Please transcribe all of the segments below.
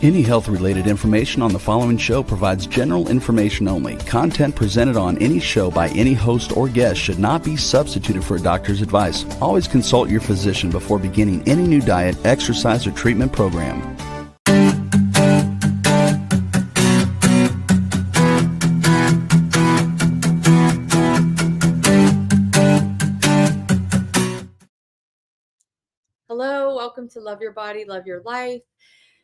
Any health-related information on the following show provides general information only. Content presented on any show by any host or guest should not be substituted for a doctor's advice. Always consult your physician before beginning any new diet, exercise, or treatment program. Hello, welcome to Love Your Body, Love Your Life.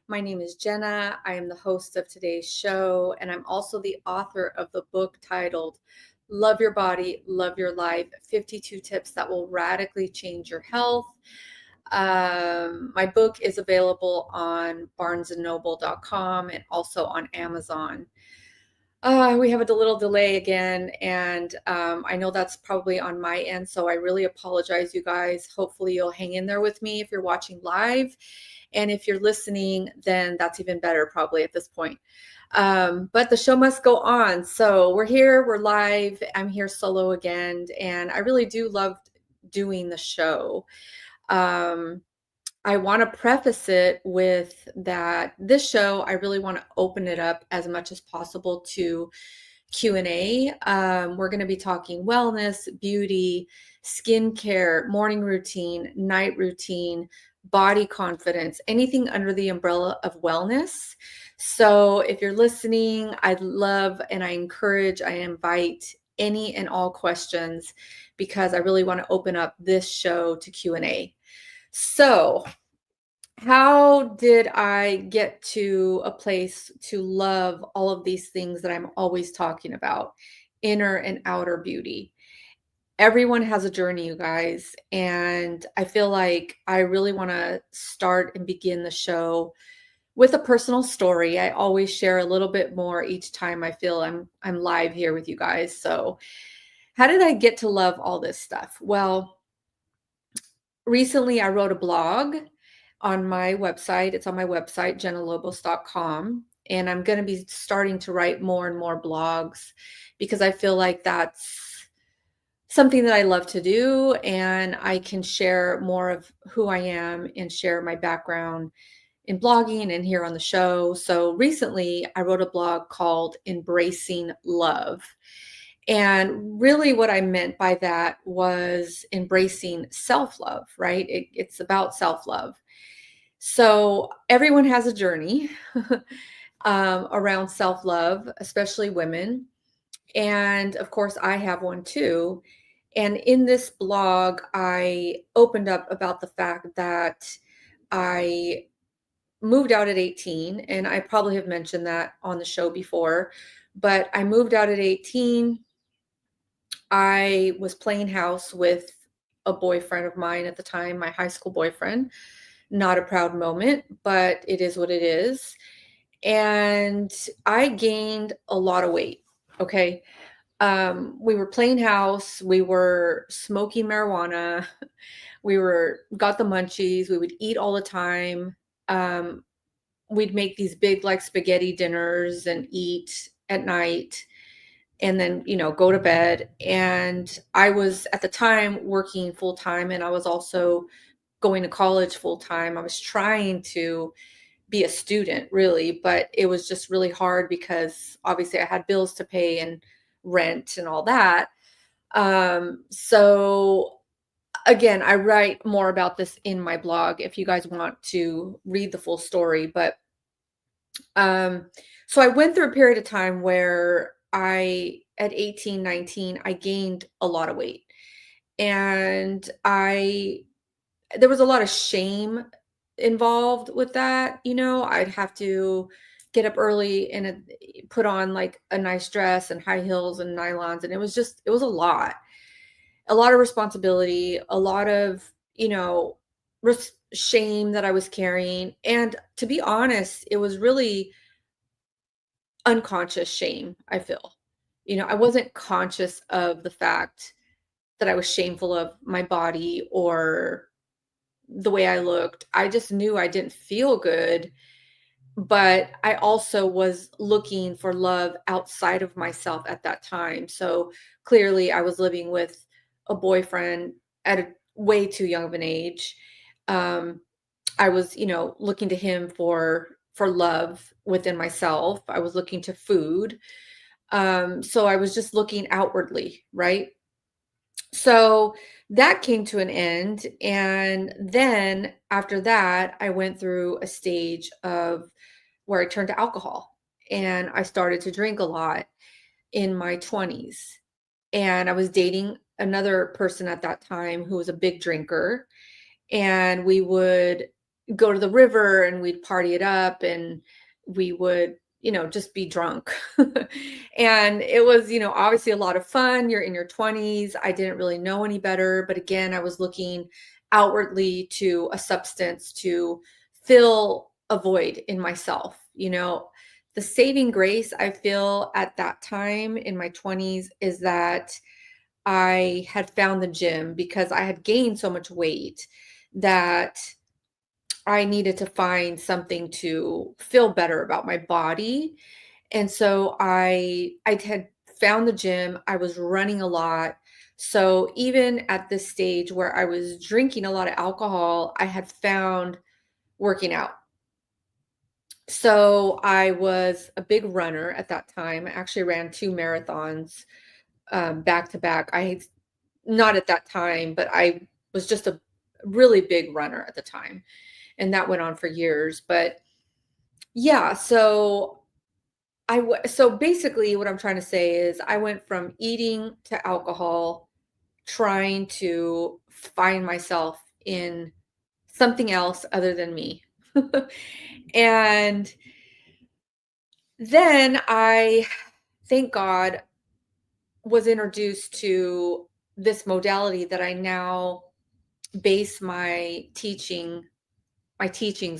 My name is Jenna. I am the host of today's show, and I'm also the author of the book titled Love Your Body, Love Your Life, 52 Tips That Will Radically Change Your Health. My book is available on barnesandnoble.com and also on Amazon. We have a little delay again, and I know that's probably on my end, so I really apologize, you guys. Hopefully you'll hang in there with me if you're watching live, and if you're listening, then that's even better probably at this point. But the show must go on, so we're here, we're live. I'm here solo again, and I really do love doing the show. I want to preface it with that this show, I really want to open it up as much as possible to Q&A. We're going to be talking wellness, beauty, skincare, morning routine, night routine, body confidence, anything under the umbrella of wellness. So if you're listening, I love and I encourage, I invite any and all questions because I really want to open up this show to Q&A. So how did I get to a place to love all of these things that I'm always talking about, inner and outer beauty? Everyone has a journey, you guys, and I feel like I really want to start and begin the show with a personal story. I always share a little bit more each time I feel I'm live here with you guys. So how did I get to love all this stuff? Well, recently I wrote a blog on my website. It's on my website, jennalobos.com. And I'm going to be starting to write more and more blogs because I feel like that's something that I love to do. And I can share more of who I am and share my background in blogging and here on the show. So recently I wrote a blog called Embracing Love. And really what I meant by that was embracing self-love, right? It's about self-love. So everyone has a journey around self-love, especially women. And of course, I have one too. And in this blog, I opened up about the fact that I moved out at 18, and I probably have mentioned that on the show before, but I moved out at 18. I was playing house with a boyfriend of mine at the time, my high school boyfriend. Not a proud moment, but it is what it is. And I gained a lot of weight. Okay. We were playing house. We were smoking marijuana. We got the munchies. We would eat all the time. We'd make these big like spaghetti dinners and eat at night and then, go to bed. And I was at the time working full time, and I was also going to college full time. I was trying to be a student really, but it was just really hard because obviously I had bills to pay and rent and all that. So again, I write more about this in my blog if you guys want to read the full story. But so I went through a period of time where at 18, 19, I gained a lot of weight, and there was a lot of shame involved with that. I'd have to get up early and put on like a nice dress and high heels and nylons. And it was a lot of responsibility, a lot of, shame that I was carrying. And to be honest, it was really unconscious shame, I feel. I wasn't conscious of the fact that I was shameful of my body or the way I looked. I just knew I didn't feel good, but I also was looking for love outside of myself at that time. So clearly I was living with a boyfriend at a way too young of an age. I was, looking to him for for love within myself. I was looking to food. So I was just looking outwardly, right? So that came to an end. And then after that, I went through a stage of where I turned to alcohol and I started to drink a lot in my 20s. And I was dating another person at that time who was a big drinker. And we would go to the river and we'd party it up and we would, just be drunk. And it was, obviously a lot of fun. You're in your 20s. I didn't really know any better. But again, I was looking outwardly to a substance to fill a void in myself. The saving grace I feel at that time in my 20s is that I had found the gym because I had gained so much weight that I needed to find something to feel better about my body. And so I had found the gym. I was running a lot. So even at this stage where I was drinking a lot of alcohol, I had found working out. So I was a big runner at that time. I actually ran 2 marathons back to back. Not at that time, but I was just a really big runner at the time. And that went on for years. But yeah, so basically what I'm trying to say is I went from eating to alcohol, trying to find myself in something else other than me. And then I, thank God, was introduced to this modality that I now base my teachings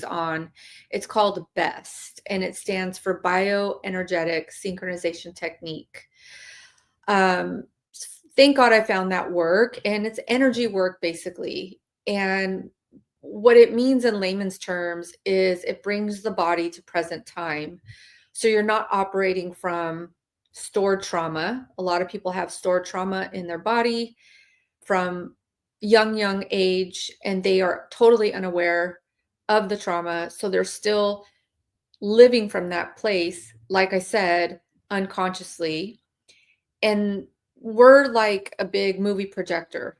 on. It's called BEST, and it stands for Bioenergetic Synchronization Technique. Thank God I found that work, and it's energy work basically. And what it means in layman's terms is it brings the body to present time. So you're not operating from stored trauma. A lot of people have stored trauma in their body from young age, and they are totally unaware of the trauma. So they're still living from that place, like I said, unconsciously. And we're like a big movie projector.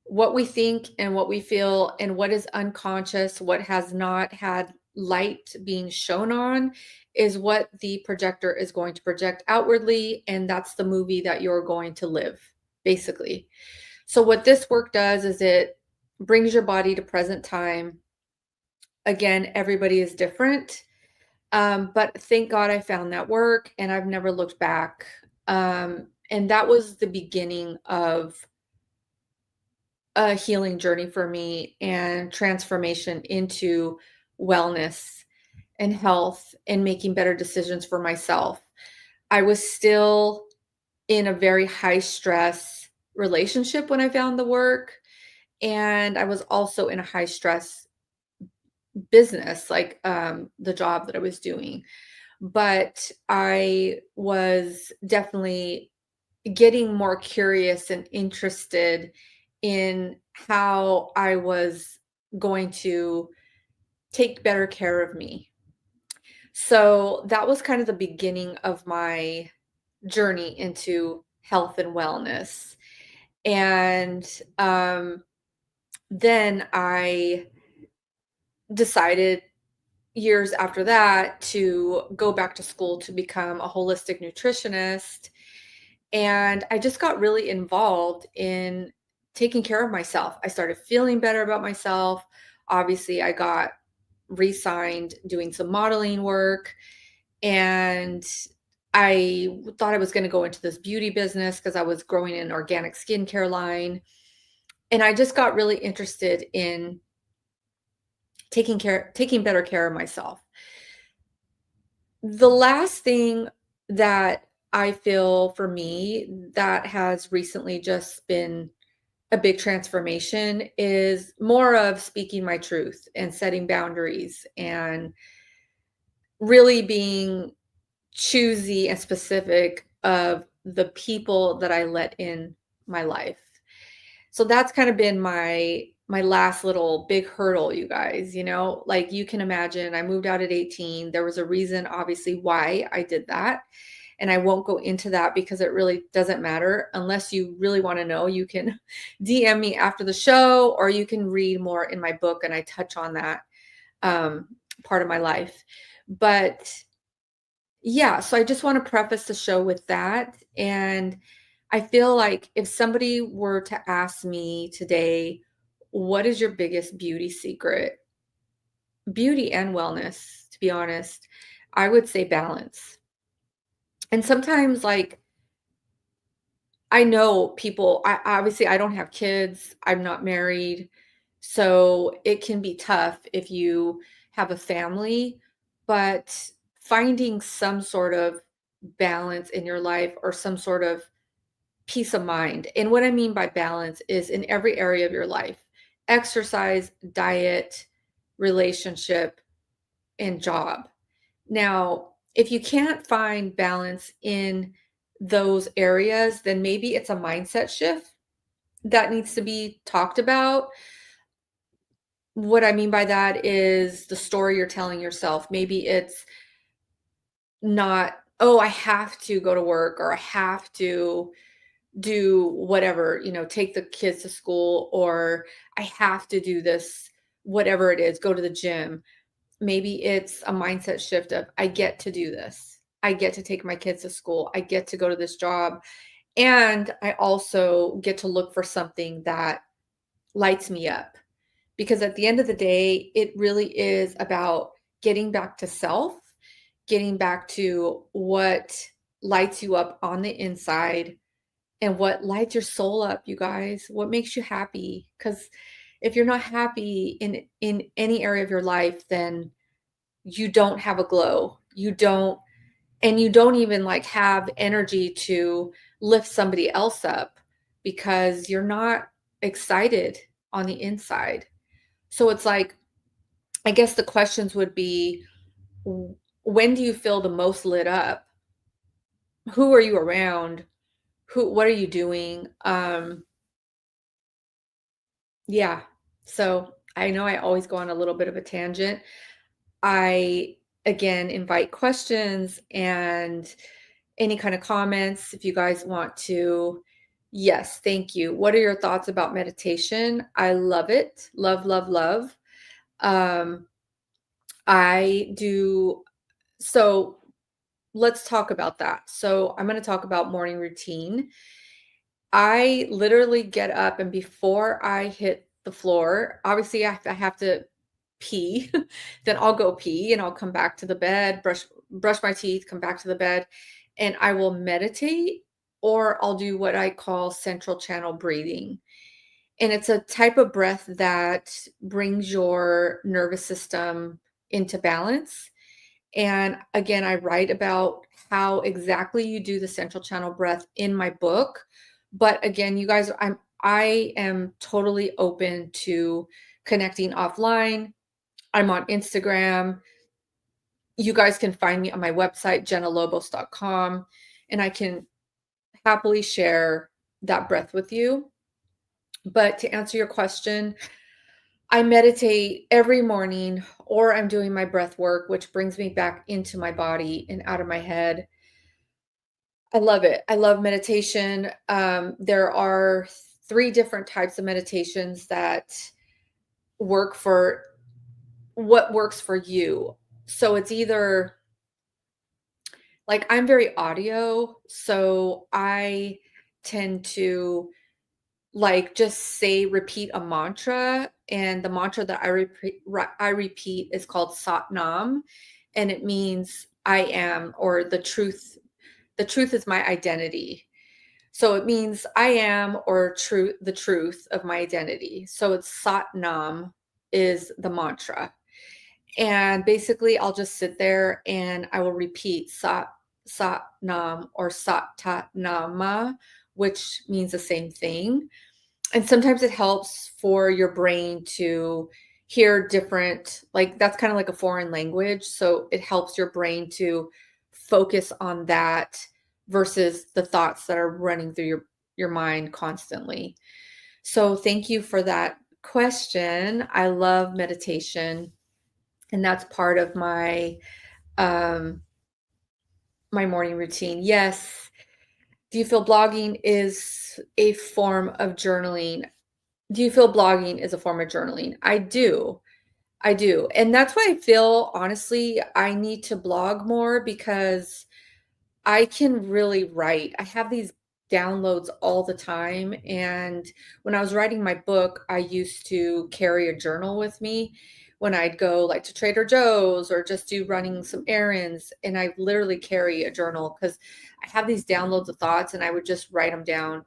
What we think and what we feel and what is unconscious, what has not had light being shown on, is what the projector is going to project outwardly. And that's the movie that you're going to live, basically. So what this work does is it brings your body to present time. Again, everybody is different. But thank God I found that work and I've never looked back. And that was the beginning of a healing journey for me and transformation into wellness and health and making better decisions for myself. I was still in a very high stress relationship when I found the work. And I was also in a high stress business, like the job that I was doing. But I was definitely getting more curious and interested in how I was going to take better care of me. So that was kind of the beginning of my journey into health and wellness. And then I decided years after that to go back to school to become a holistic nutritionist. And I just got really involved in taking care of myself. I started feeling better about myself. Obviously, I got re-signed doing some modeling work. And I thought I was going to go into this beauty business because I was growing an organic skincare line. And I just got really interested in taking better care of myself. The last thing that I feel for me that has recently just been a big transformation is more of speaking my truth and setting boundaries and really being choosy and specific of the people that I let in my life. So that's kind of been my my last little big hurdle, you guys, like you can imagine, I moved out at 18. There was a reason, obviously, why I did that. And I won't go into that because it really doesn't matter. Unless you really want to know, you can DM me after the show, or you can read more in my book, and I touch on that part of my life. But yeah, so I just want to preface the show with that. And I feel like if somebody were to ask me today, what is your biggest beauty secret? Beauty and wellness, to be honest, I would say balance. And sometimes, like, I know people, I don't have kids, I'm not married, so it can be tough if you have a family, but finding some sort of balance in your life, or some sort of peace of mind. And what I mean by balance is in every area of your life: exercise, diet, relationship, and job. Now, if you can't find balance in those areas, then maybe it's a mindset shift that needs to be talked about. What I mean by that is the story you're telling yourself. Maybe it's not, oh, I have to go to work, or I have to do whatever, take the kids to school, or I have to do this, whatever it is, go to the gym. Maybe it's a mindset shift of, I get to do this. I get to take my kids to school. I get to go to this job. And I also get to look for something that lights me up. Because at the end of the day, it really is about getting back to self, getting back to what lights you up on the inside, and what lights your soul up, you guys. What makes you happy? Because if you're not happy in any area of your life, then you don't have a glow. You don't even like have energy to lift somebody else up, because you're not excited on the inside. So it's like, I guess the questions would be, when do you feel the most lit up? Who are you around? What are you doing? Yeah. So I know I always go on a little bit of a tangent. I, again, invite questions and any kind of comments if you guys want to. Yes, thank you. What are your thoughts about meditation? I love it. Love, love, love. Um, I do. So let's talk about that. So I'm going to talk about morning routine. I literally get up, and before I hit the floor, obviously I have to pee, then I'll go pee, and I'll come back to the bed, brush my teeth, come back to the bed, and I will meditate, or I'll do what I call central channel breathing. And it's a type of breath that brings your nervous system into balance. And again, I write about how exactly you do the central channel breath in my book. But again, you guys, I am totally open to connecting offline. I'm on Instagram. You guys can find me on my website, jennalobos.com, and I can happily share that breath with you. But to answer your question, I meditate every morning, or I'm doing my breath work, which brings me back into my body and out of my head. I love it. I love meditation. There are 3 different types of meditations that work for what works for you. So it's either, like, I'm very audio, so I tend to, like, just repeat a mantra, and the mantra that I repeat is called Sat Nam, and it means I am, or the truth. The truth is my identity. So it means I am, or the truth of my identity. So it's Sat Nam is the mantra. And basically I'll just sit there and I will repeat Sat Nam, or Sat Ta Nama, which means the same thing. And sometimes it helps for your brain to hear different, like, that's kind of like a foreign language. So it helps your brain to focus on that versus the thoughts that are running through your mind constantly. So thank you for that question. I love meditation, and that's part of um my morning routine. Yes. Do you feel blogging is a form of journaling? Do you feel blogging is a form of journaling? I do. I do. And that's why I feel honestly I need to blog more because I can really write. I have these downloads all the time. And when I was writing my book, I used to carry a journal with me when I'd go like to Trader Joe's or just do running some errands. And I literally carry a journal because I have these downloads of thoughts and I would just write them down.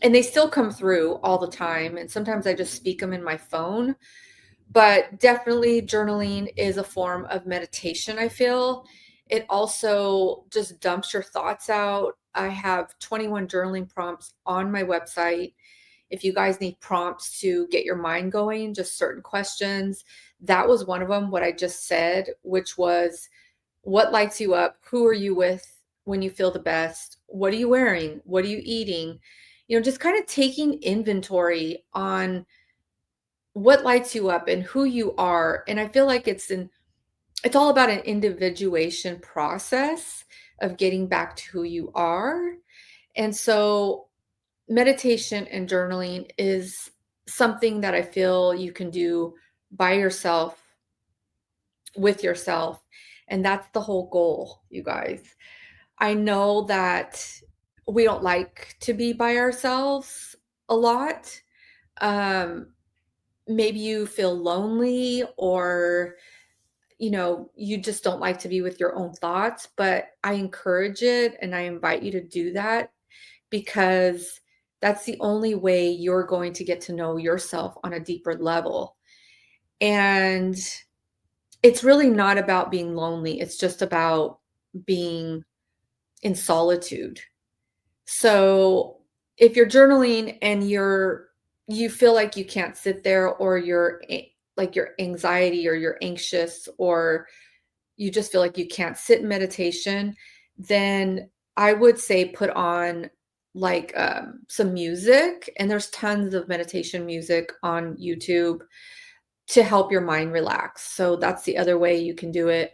And they still come through all the time. And sometimes I just speak them in my phone. But definitely journaling is a form of meditation, I feel. It also just dumps your thoughts out. I have 21 journaling prompts on my website. If you guys need prompts to get your mind going, just certain questions, that was one of them, what I just said, which was what lights you up? Who are you with when you feel the best? What are you wearing? What are you eating? Just kind of taking inventory on what lights you up and who you are. And I feel like it's all about an individuation process of getting back to who you are. And so meditation and journaling is something that I feel you can do by yourself, with yourself. And that's the whole goal, you guys. I know that we don't like to be by ourselves a lot. Um, Maybe you feel lonely or you just don't like to be with your own thoughts, but I encourage it and I invite you to do that because that's the only way you're going to get to know yourself on a deeper level. And it's really not about being lonely, it's just about being in solitude. So if you're journaling and you feel like you can't sit there or like your anxiety or you're anxious or you just feel like you can't sit in meditation, then I would say put on like some music. And there's tons of meditation music on YouTube to help your mind relax. So that's the other way you can do it.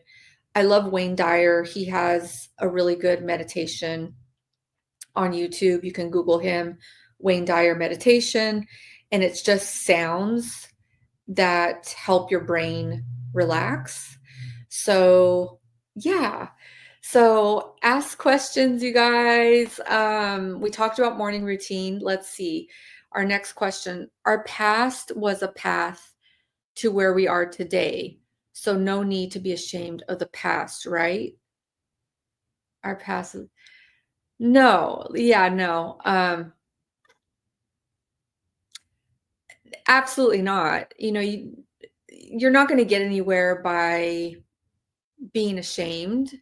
I love Wayne Dyer. He has a really good meditation on YouTube. You can Google him, Wayne Dyer meditation, and it's just sounds that help your brain relax. So, yeah. So, ask questions, you guys. We talked about morning routine. Let's see. Our next question. Our past was a path to where we are today. So, no need to be ashamed of the past, right? Our past. No. Yeah, no. Absolutely not. You're not going to get anywhere by being ashamed.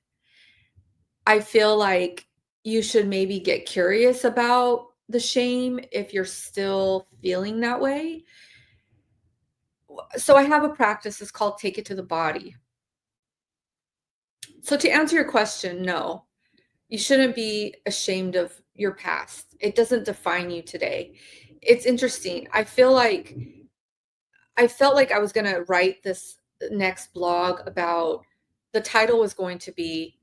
I feel like you should maybe get curious about the shame if you're still feeling that way. So I have a practice, it's called take it to the body. So to answer your question, no, you shouldn't be ashamed of your past. It doesn't define you today. It's interesting. I felt like I was going to write this next blog about the title was going to be,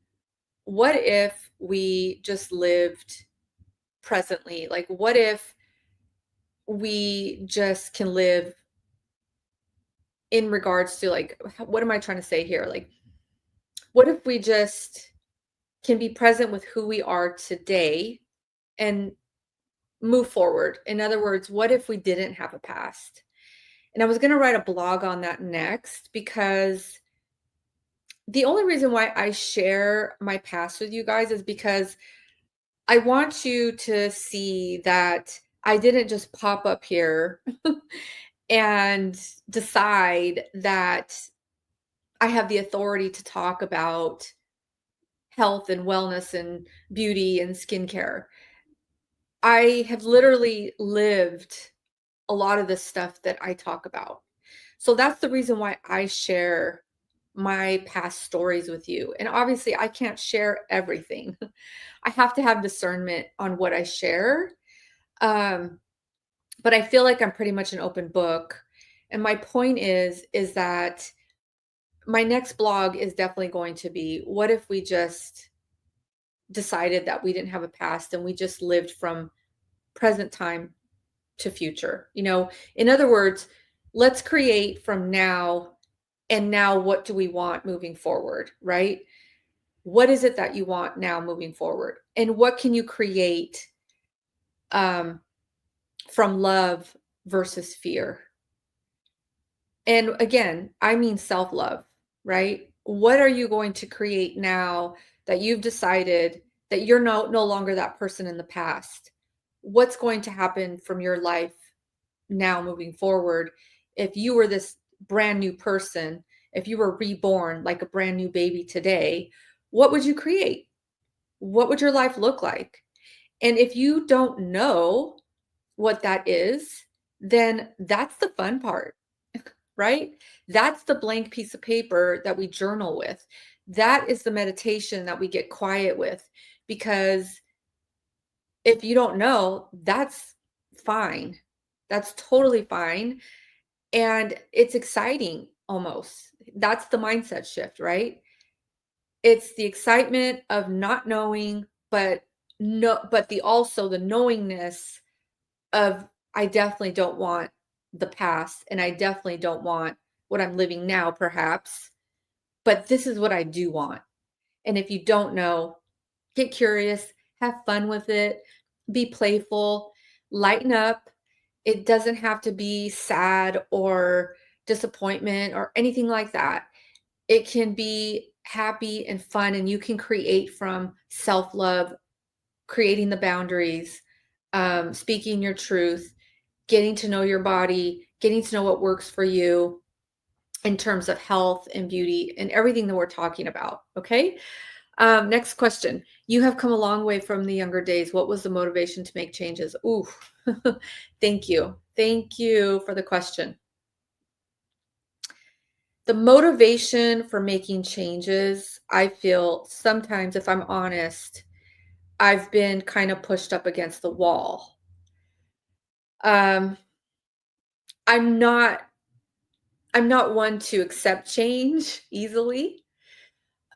what if we just lived presently? Like, what if we just can live in regards to like, what am I trying to say here? Like, what if we just can be present with who we are today and move forward? In other words, what if we didn't have a past? And I was going to write a blog on that next because the only reason why I share my past with you guys is because I want you to see that I didn't just pop up here and decide that I have the authority to talk about health and wellness and beauty and skincare. I have literally lived a lot of the stuff that I talk about. So that's the reason why I share my past stories with you. And obviously, I can't share everything. I have to have discernment on what I share. But I feel like I'm pretty much an open book. And my point is that my next blog is definitely going to be, what if we just decided that we didn't have a past and we just lived from present time to future? In other words, let's create from now, and now what do we want moving forward, right? What is it that you want now moving forward? And what can you create um, from love versus fear? And again, I mean self love, right? What are you going to create now that you've decided that you're no longer that person in the past? What's going to happen from your life now moving forward if you were this brand new person? If you were reborn like a brand new baby today, what would you create? What would your life look like? And if you don't know what that is, then that's the fun part, right? That's the blank piece of paper that we journal with. That is the meditation that we get quiet with. Because if you don't know, that's fine. That's totally fine. And it's exciting almost. That's the mindset shift, right? It's the excitement of not knowing, but the knowingness of, I definitely don't want the past, and I definitely don't want what I'm living now perhaps, but this is what I do want. And if you don't know, get curious, have fun with it, be playful, lighten up. It doesn't have to be sad or disappointment or anything like that. It can be happy and fun, and you can create from self-love, creating the boundaries, speaking your truth, getting to know your body, getting to know what works for you in terms of health and beauty and everything that we're talking about. Okay. Next question. You have come a long way from the younger days. What was the motivation to make changes? Ooh, thank you. Thank you for the question. The motivation for making changes, I feel sometimes, if I'm honest, I've been kind of pushed up against the wall. Um, I'm not I'm not one to accept change easily.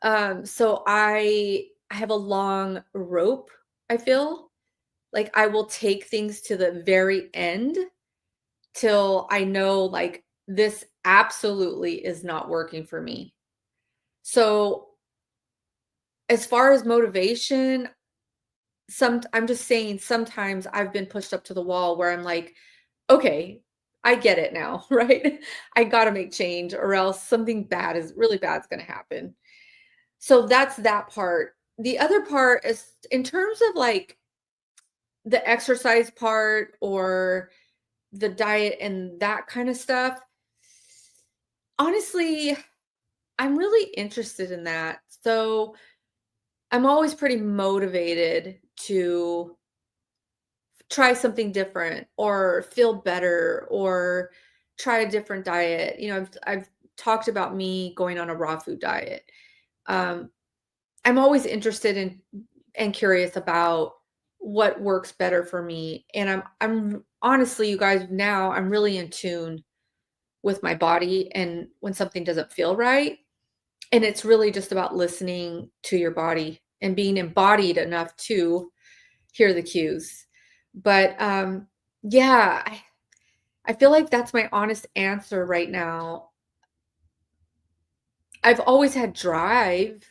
So I have a long rope, I feel. Like I will take things to the very end till I know like this absolutely is not working for me. So as far as motivation, I'm just saying sometimes I've been pushed up to the wall where I'm like, okay, I get it now, right? I got to make change or else something really bad is going to happen. So that's that part. The other part is in terms of like the exercise part or the diet and that kind of stuff. Honestly, I'm really interested in that. So I'm always pretty motivated to try something different or feel better or try a different diet. I've talked about me going on a raw food diet. Um, I'm always interested in and curious about what works better for me. And I'm honestly, you guys, now I'm really in tune with my body and when something doesn't feel right. And it's really just about listening to your body and being embodied enough to hear the cues. But yeah, I feel like that's my honest answer right now. I've always had drive,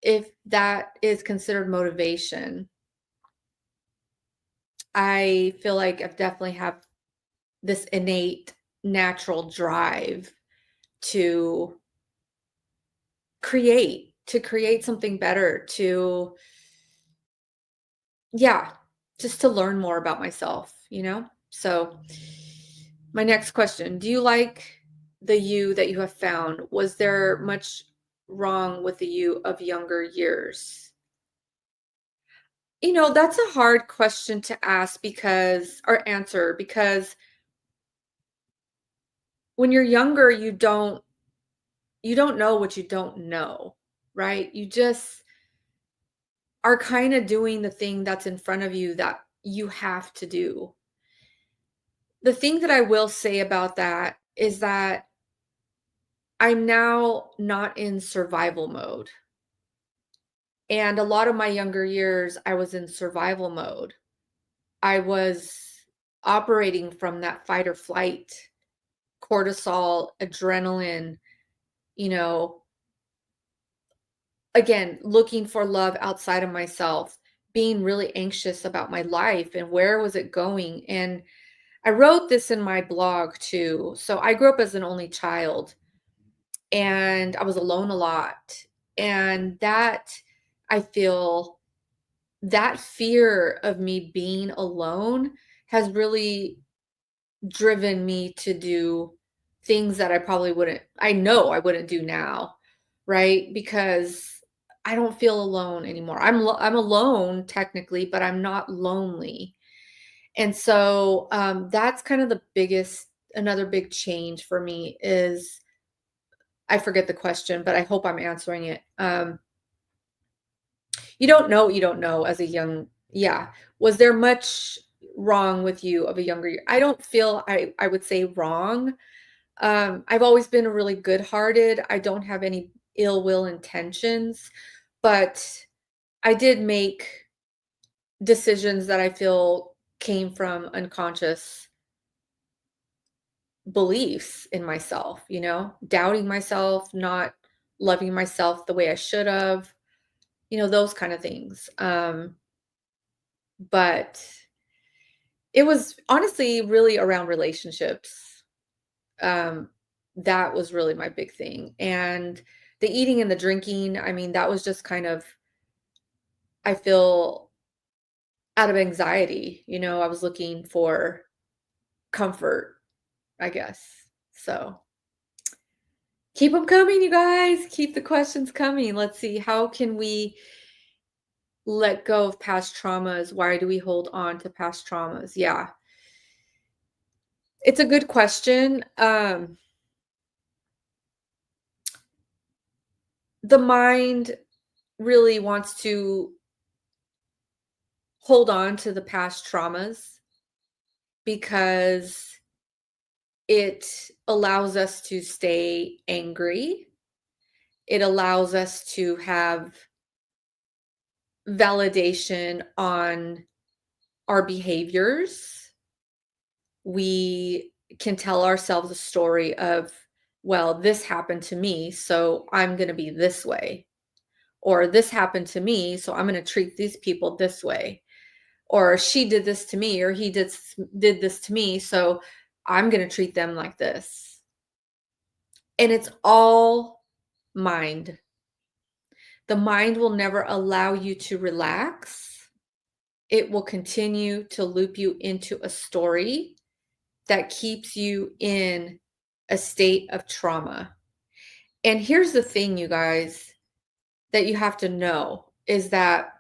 if that is considered motivation. I feel like I've definitely have this innate natural drive to create something better, yeah, just to learn more about myself. So my next question, do you like the you that you have found? Was there much wrong with the you of younger years? That's a hard question to ask or answer because when you're younger, you don't know what you don't know, right? You just are kind of doing the thing that's in front of you that you have to do. The thing that I will say about that is that I'm now not in survival mode. And a lot of my younger years, I was in survival mode. I was operating from that fight or flight, cortisol, adrenaline, you know, again, looking for love outside of myself, being really anxious about my life and where was it going. And I wrote this in my blog too. So I grew up as an only child and I was alone a lot. And that I feel that fear of me being alone has really driven me to do things that I know I wouldn't do now, right? Because I don't feel alone anymore. I'm alone technically, but I'm not lonely. And so that's kind of the biggest another big change for me is I forget the question, but I hope I'm answering it. You don't know what you don't know as a young yeah. Was there much wrong with you of a younger year? I don't feel I would say wrong. I've always been really good-hearted. I don't have any ill will intentions, but I did make decisions that I feel came from unconscious beliefs in myself, doubting myself, not loving myself the way I should have, those kind of things. But it was honestly really around relationships. Um, that was really my big thing. And the eating and the drinking, I mean, that was just kind of, I feel out of anxiety, I was looking for comfort, I guess. So keep them coming, you guys. Keep the questions coming. Let's see. How can we let go of past traumas? Why do we hold on to past traumas? Yeah. It's a good question. The mind really wants to hold on to the past traumas because it allows us to stay angry. It allows us to have validation on our behaviors. We can tell ourselves a story of, well, this happened to me, so I'm going to be this way. Or this happened to me, so I'm going to treat these people this way. Or she did this to me, or he did this to me, so I'm going to treat them like this. And it's all mind. The mind will never allow you to relax. It will continue to loop you into a story that keeps you in a state of trauma. And here's the thing, you guys, that you have to know is that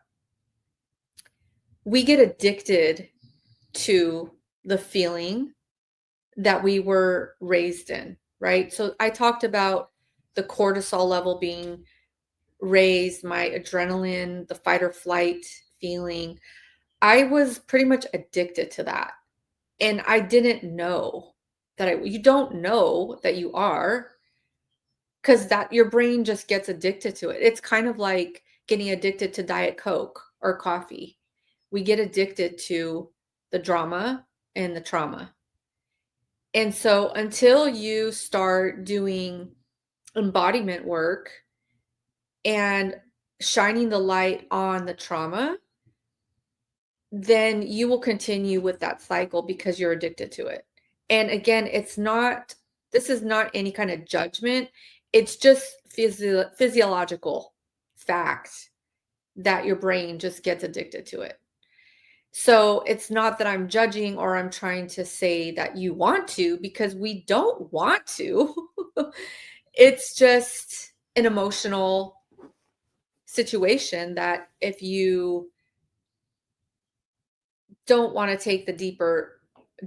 we get addicted to the feeling that we were raised in, right? So I talked about the cortisol level being raised, my adrenaline, the fight or flight feeling. I was pretty much addicted to that. And I didn't know you don't know that you are because that your brain just gets addicted to it. It's kind of like getting addicted to Diet Coke or coffee. We get addicted to the drama and the trauma. And so until you start doing embodiment work and shining the light on the trauma, then you will continue with that cycle because you're addicted to it. And again, this is not any kind of judgment. It's just physiological fact that your brain just gets addicted to it. So it's not that I'm judging or I'm trying to say that you want to, because we don't want to. It's just an emotional situation that if you don't want to take the deeper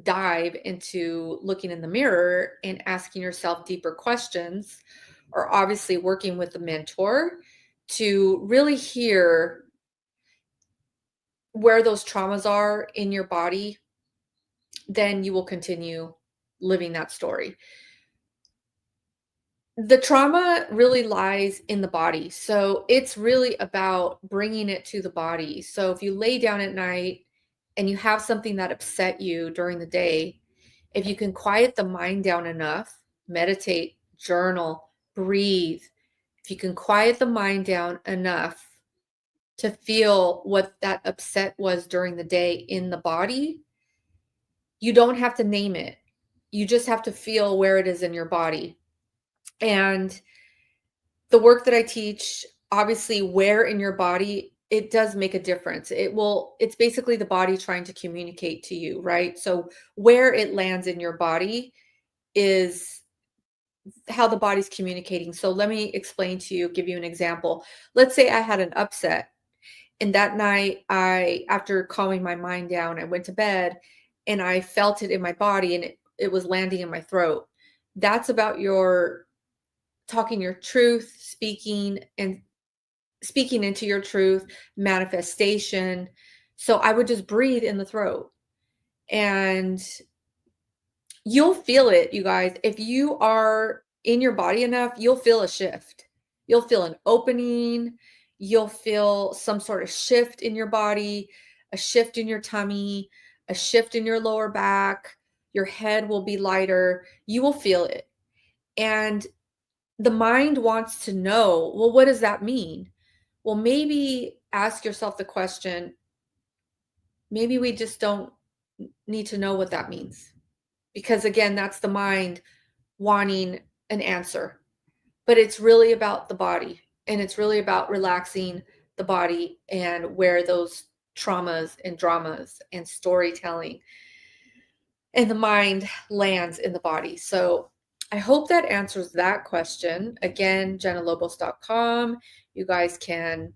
dive into looking in the mirror and asking yourself deeper questions, or obviously working with a mentor to really hear where those traumas are in your body then you will continue living that story. The trauma really lies in the body. So it's really about bringing it to the body. So if you lay down at night and you have something that upset you during the day, if you can quiet the mind down enough, meditate, journal, breathe, if you can quiet the mind down enough to feel what that upset was during the day in the body, you don't have to name it. You just have to feel where it is in your body. And the work that I teach, obviously, where in your body, it does make a difference. It's basically the body trying to communicate to you, right? So where it lands in your body is how the body's communicating. So let me explain to you, give you an example. Let's say I had an upset, and that night after calming my mind down, I went to bed and I felt it in my body, and it was landing in my throat. That's about your talking your truth, speaking into your truth, manifestation. So I would just breathe in the throat, and you'll feel it, you guys. If you are in your body enough, you'll feel a shift. You'll feel an opening. You'll feel some sort of shift in your body, a shift in your tummy, a shift in your lower back. Your head will be lighter. You will feel it. And the mind wants to know, well, what does that mean? Well, maybe ask yourself the question, maybe we just don't need to know what that means. Because again, that's the mind wanting an answer. But it's really about the body, and it's really about relaxing the body and where those traumas and dramas and storytelling and the mind lands in the body. So I hope that answers that question. Again, jennalobos.com. You guys can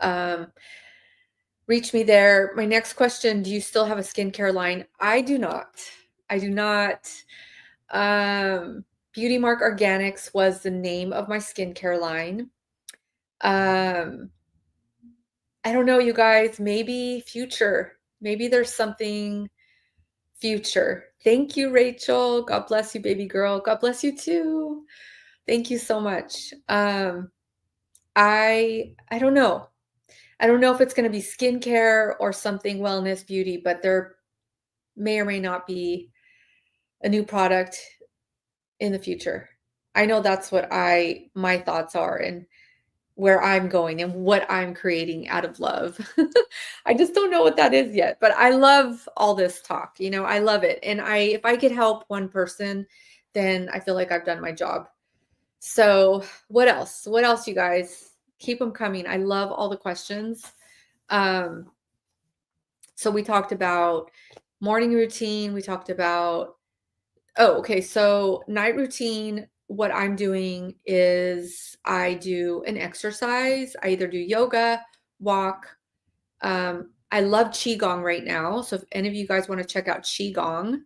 um, reach me there. My next question, do you still have a skincare line? I do not. I do not. Beauty Mark Organics was the name of my skincare line. I don't know, you guys, maybe future. Maybe there's something future. Thank you, Rachel. God bless you, baby girl. God bless you too. Thank you so much. I don't know. I don't know if it's going to be skincare or something wellness beauty, but there may or may not be a new product in the future. I know that's what my thoughts are and where I'm going and what I'm creating out of love. I just don't know what that is yet, but I love all this talk. I love it. And if I could help one person, then I feel like I've done my job. So what else? What else, you guys? Keep them coming. I love all the questions. So we talked about morning routine. We talked about, okay. So night routine, what I'm doing is I do an exercise. I either do yoga, walk. I love Qigong right now. So if any of you guys want to check out Qigong,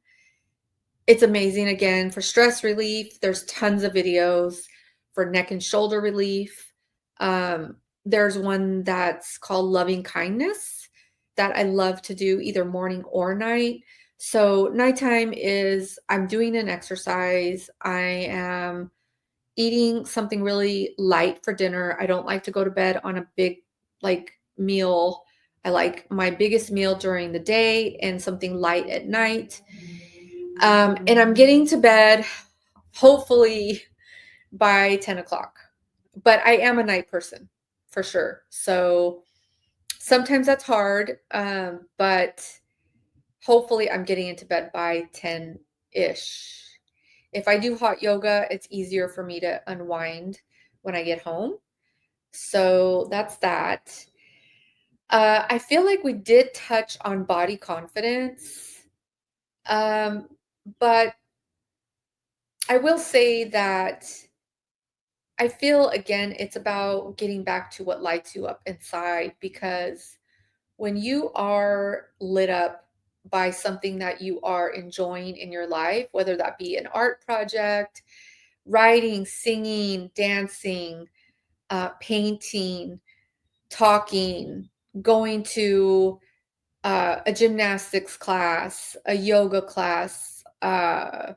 it's amazing. Again, for stress relief, there's tons of videos for neck and shoulder relief. There's one that's called Loving Kindness that I love to do either morning or night. So nighttime is I'm doing an exercise. I am eating something really light for dinner. I don't like to go to bed on a big meal. I like my biggest meal during the day and something light at night. And I'm getting to bed hopefully by 10 o'clock. But I am a night person for sure. So sometimes that's hard, but hopefully I'm getting into bed by 10-ish. If I do hot yoga, it's easier for me to unwind when I get home. So that's that. I feel like we did touch on body confidence. But I will say that I feel, again, it's about getting back to what lights you up inside, because when you are lit up by something that you are enjoying in your life, whether that be an art project, writing, singing, dancing, painting, talking, going to a gymnastics class, a yoga class, a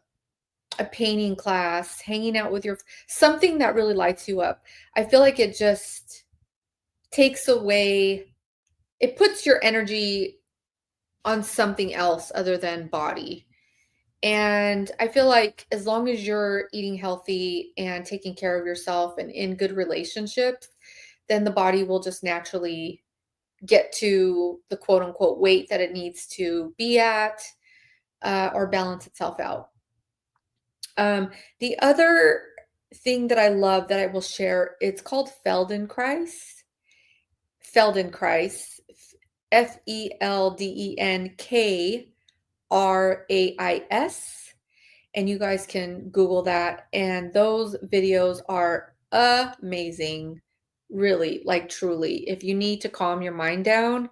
painting class, hanging out with your something that really lights you up. I feel like it just takes away it puts your energy on something else other than body. And I feel like as long as you're eating healthy and taking care of yourself and in good relationships, then the body will just naturally get to the quote unquote weight that it needs to be at, or balance itself out. The other thing that I love that I will share, it's called Feldenkrais. Feldenkrais, Feldenkrais. And you guys can Google that. And those videos are amazing. Really, like truly. If you need to calm your mind down,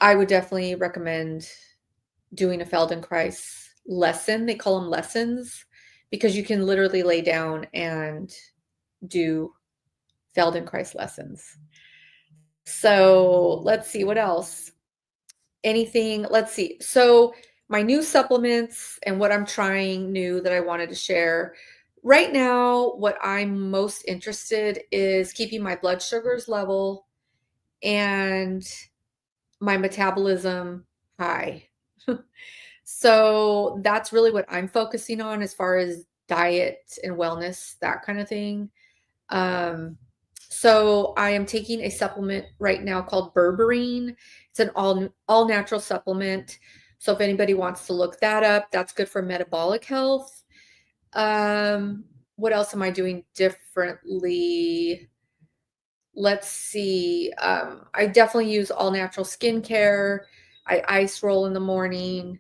I would definitely recommend doing a Feldenkrais lesson. They call them lessons because you can literally lay down and do Feldenkrais lessons. So let's see what else. Anything, let's see. So my new supplements and what I'm trying new that I wanted to share. Right now, what I'm most interested is keeping my blood sugars level and my metabolism high. So that's really what I'm focusing on as far as diet and wellness, that kind of thing. Um, so I am taking a supplement right now called berberine. It's an all natural supplement. So if anybody wants to look that up, that's good for metabolic health. What else am I doing differently? Let's see. I definitely use all natural skincare. I ice roll in the morning.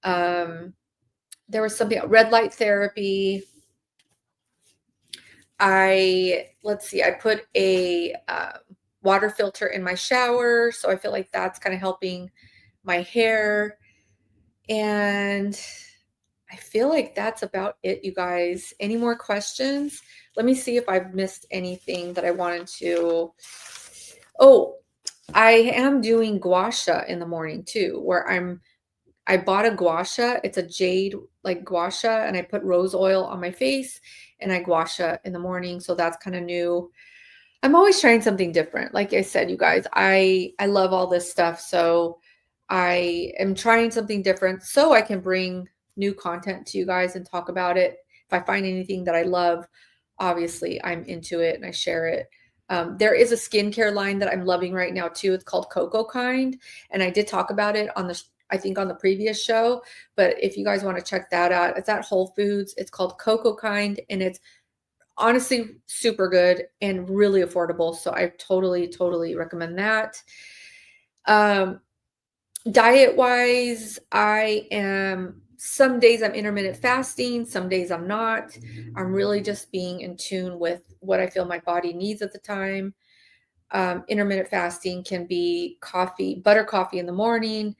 There was something, red light therapy. Let's see, I put a water filter in my shower. So I feel like that's kind of helping my hair. And I feel like that's about it, you guys. Any more questions? Let me see if I've missed anything that I wanted to. Oh, I am doing gua sha in the morning too, where I bought a gua sha. It's a jade like gua sha, and I put rose oil on my face and I gua sha in the morning. So that's kind of new. I'm always trying something different. Like I said, you guys, I love all this stuff. So I am trying something different so I can bring new content to you guys and talk about it. If I find anything that I love, obviously I'm into it and I share it. There is a skincare line that I'm loving right now too. It's called Coco Kind, and I did talk about it on I think on the previous show. But if you guys want to check that out, it's at Whole Foods. It's called Coco Kind, and it's honestly super good and really affordable. So I totally recommend that. Diet wise, some days I'm intermittent fasting, some days I'm not. I'm really just being in tune with what I feel my body needs at the time. Intermittent fasting can be butter coffee in the morning.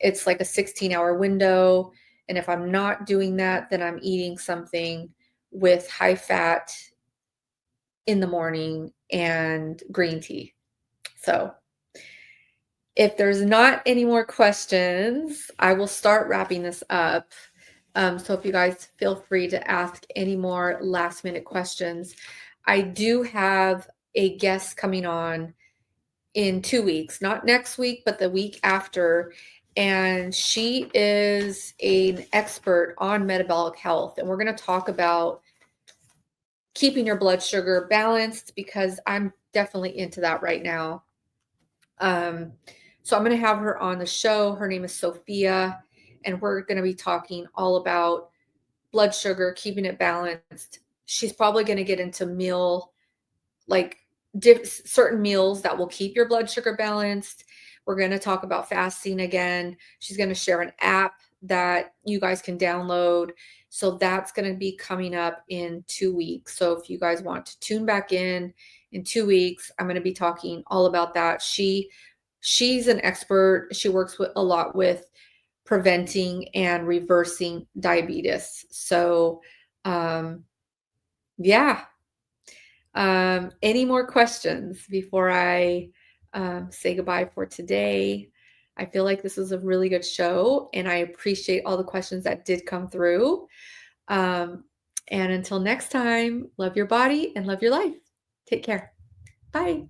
It's like a 16-hour window. And if I'm not doing that, then I'm eating something with high fat in the morning and green tea. So if there's not any more questions, I will start wrapping this up. So if you guys feel free to ask any more last minute questions. I do have a guest coming on in 2 weeks, not next week, but the week after. And she is an expert on metabolic health. And we're going to talk about keeping your blood sugar balanced because I'm definitely into that right now. So I'm going to have her on the show. Her name is Sophia, and we're going to be talking all about blood sugar, keeping it balanced. She's probably going to get into certain meals that will keep your blood sugar balanced. We're going to talk about fasting again. She's going to share an app that you guys can download. So that's going to be coming up in 2 weeks. So if you guys want to tune back in 2 weeks, I'm going to be talking all about that. She's an expert. She works a lot with preventing and reversing diabetes. So, yeah. Any more questions before I say goodbye for today? I feel like this is a really good show, and I appreciate all the questions that did come through. Um, and until next time, love your body and love your life. Take care. Bye.